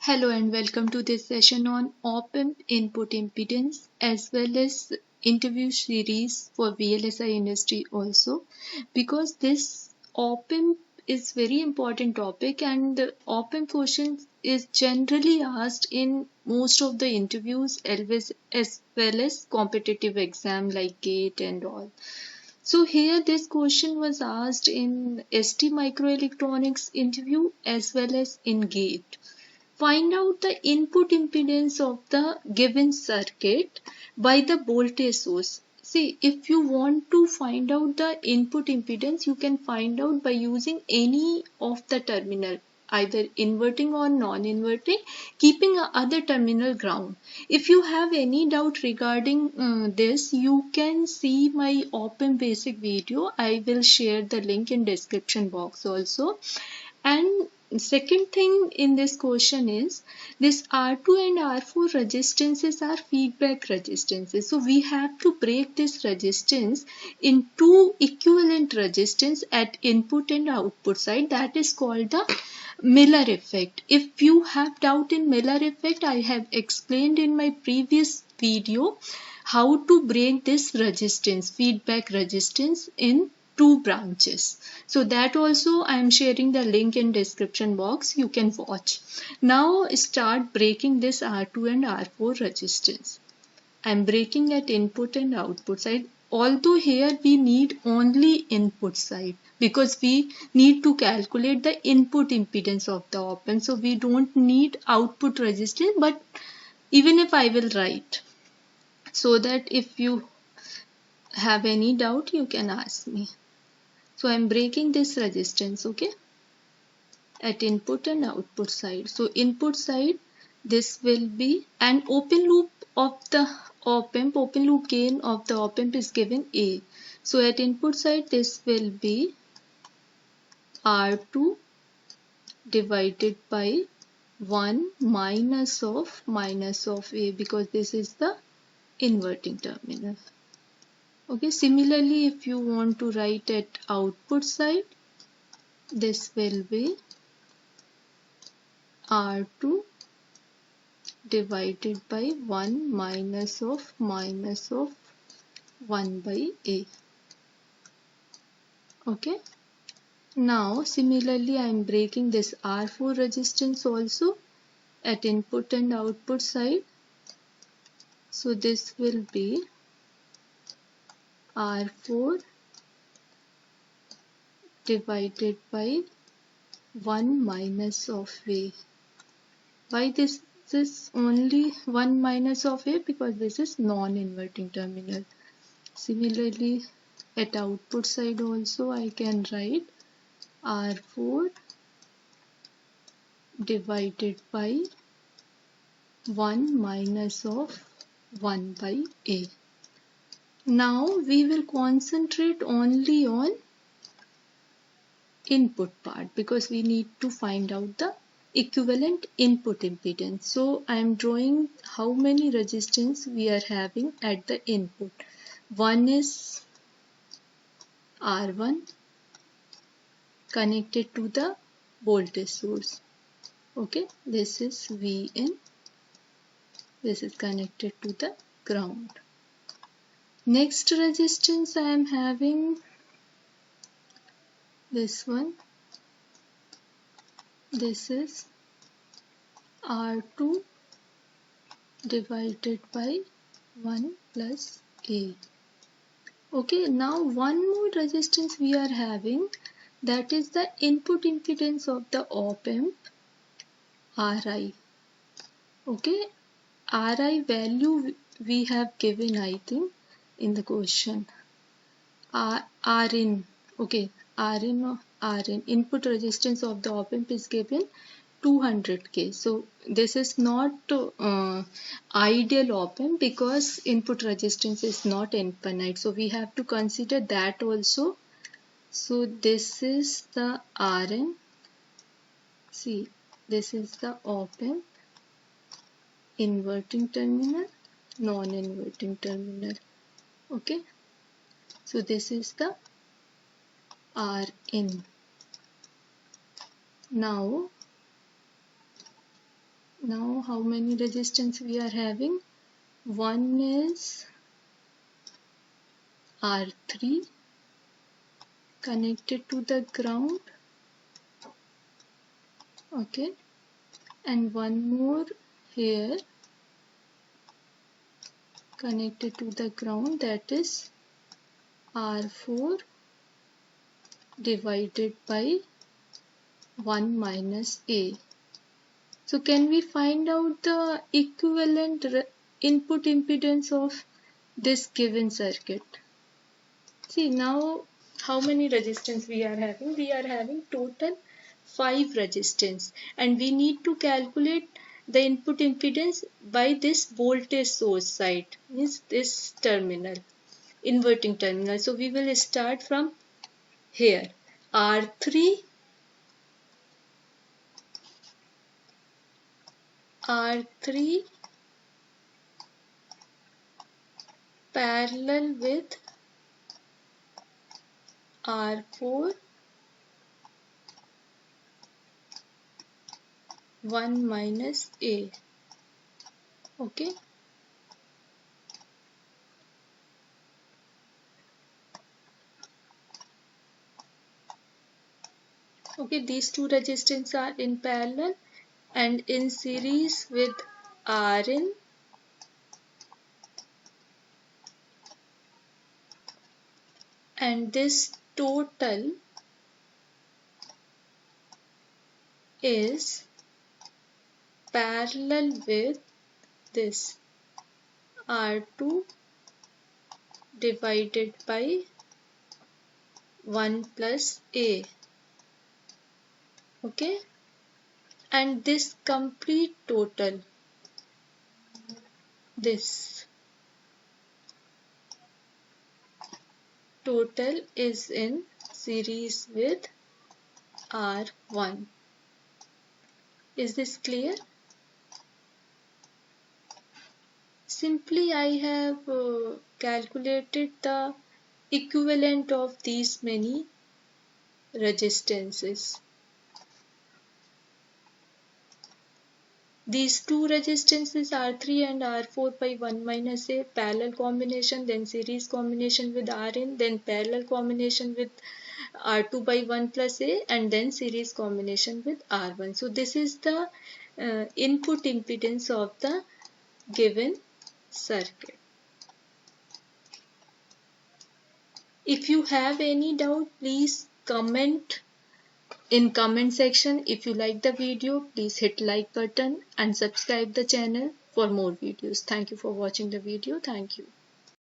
Hello and welcome to this session on op-amp input impedance as well as interview series for VLSI industry also, because this op-amp is very important topic and the op-amp question is generally asked in most of the interviews always as well as competitive exam like GATE and all. So here this question was asked in ST microelectronics interview as well as in GATE. Find out the input impedance of the given circuit by the voltage source. See, if you want to find out the input impedance, you can find out by using any of the terminal, either inverting or non-inverting, keeping a other terminal ground. If you have any doubt regarding this, you can see my op-amp basic video. I will share the link in description box also. And second thing in this question is this R2 and R4 resistances are feedback resistances. So we have to break this resistance in two equivalent resistance at input and output side. That is called the Miller effect. If you have doubt in Miller effect, I have explained in my previous video how to break this resistance, feedback resistance in two branches. So that also I am sharing the link in description box. You can watch. Now start breaking this R2 and R4 resistance. I am breaking at input and output side. Although here we need only input side because we need to calculate the input impedance of the op-amp. So we don't need output resistance, but even if I will write so that if you have any doubt you can ask me. So I'm breaking this resistance, okay, at input and output side. So input side, this will be an open loop of the op-amp, open loop gain of the op-amp is given A. So at input side, this will be R2 divided by 1 minus of A, because this is the inverting terminal. Okay, similarly, if you want to write at output side, this will be R2 divided by 1 minus of 1 by A. Okay. Now similarly I am breaking this R4 resistance also at input and output side. So this will be R4 divided by 1 minus of A. Why this is only 1 minus of A? Because this is non-inverting terminal. Similarly, at output side also I can write R4 divided by 1 minus of 1 by A. Now we will concentrate only on input part because we need to find out the equivalent input impedance. So I am drawing how many resistance we are having at the input. One is R1 connected to the voltage source. Okay, this is Vn. This is connected to the ground. Next resistance I am having this one. This is R2 divided by 1 plus A. Okay, now one more resistance we are having, that is the input impedance of the op-amp, Ri. Okay, Ri value we have given, I think, in the question. Rin, okay, Rin, input resistance of the op-amp is given 200k. So this is not ideal op-amp because input resistance is not infinite. So we have to consider that also. So this is the Rn. See, this is the op-amp, inverting terminal, non-inverting terminal. Okay. So this is the Rin. Now Now how many resistance we are having? One is R3 connected to the ground, okay, and one more here connected to the ground, that is R4 divided by 1 minus A. So can we find out the equivalent input impedance of this given circuit? See now how many resistance we are having? We are having total 5 resistance, and we need to calculate the input impedance by this voltage source side, means this terminal, inverting terminal. So we will start from here. R3 parallel with R4 1 minus A. Okay. Okay, these two resistance are in parallel and in series with Rin, and this total is parallel with this R2 divided by 1 plus A. Okay, and this complete total, this total is in series with R1. Is this clear? Simply I have calculated the equivalent of these many resistances. These two resistances R3 and R4 by 1 minus A, parallel combination, then series combination with Rin, then parallel combination with R2 by 1 plus A, and then series combination with R1. So this is the input impedance of the given circuit. If you have any doubt, please comment in comment section. If you like the video, please hit like button and subscribe the channel for more videos. Thank you for watching the video. Thank you.